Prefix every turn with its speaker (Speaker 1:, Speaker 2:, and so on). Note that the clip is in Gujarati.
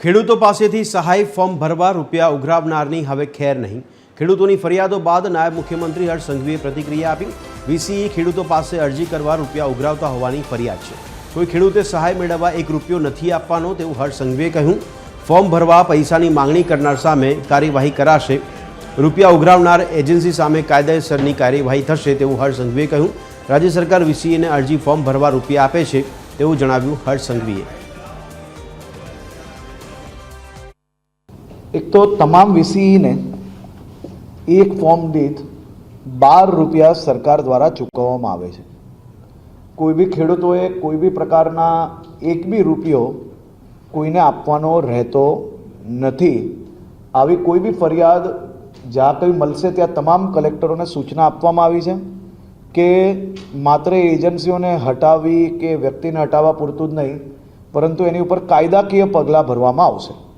Speaker 1: ખેડૂતો પાસેથી સહાય ફોર્મ ભરવા રૂપિયા ઉઘરાવનારની હવે ખેર નહીં। ખેડૂતોની ફરિયાદો બાદ નાયબ મુખ્યમંત્રી હર્ષ સંઘવીએ પ્રતિક્રિયા આપી। વીસીઈ ખેડૂતો પાસે અરજી કરવા રૂપિયા ઉઘરાવતા હોવાની ફરિયાદ છે। કોઈ ખેડૂતે સહાય મેળવવા એક રૂપિયો નથી આપવાનો તેવું હર્ષ સંઘવીએ કહ્યું। ફોર્મ ભરવા પૈસાની માંગણી કરનાર સામે કાર્યવાહી કરાશે। રૂપિયા ઉઘરાવનાર એજન્સી સામે કાયદેસરની કાર્યવાહી થશે તેવું હર્ષ સંઘવીએ કહ્યું। રાજ્ય સરકાર વીસીઈને અરજી ફોર્મ ભરવા રૂપિયા આપે છે તેવું જણાવ્યું હર્ષ સંઘવીએ।
Speaker 2: एक तो तमाम वीसीई ने एक फॉर्म दीठ 12 रुपया सरकार द्वारा चूकववामां आवे छे। कोई भी खेडूतोए कोई भी प्रकारना एक भी रुपयो कोईने आपवानो रहेतो नथी। आवी कोई भी फरियाद ज्यां कोई मळशे त्यां तमाम कलेक्टरोने सूचना आपवामां आवी छे के मात्र एजन्सीओने हटावी के व्यक्तिने हटाववा पूरतुं ज नहीं, परंतु एनी उपर कायदाकीय पगलां भरवामां आवशे।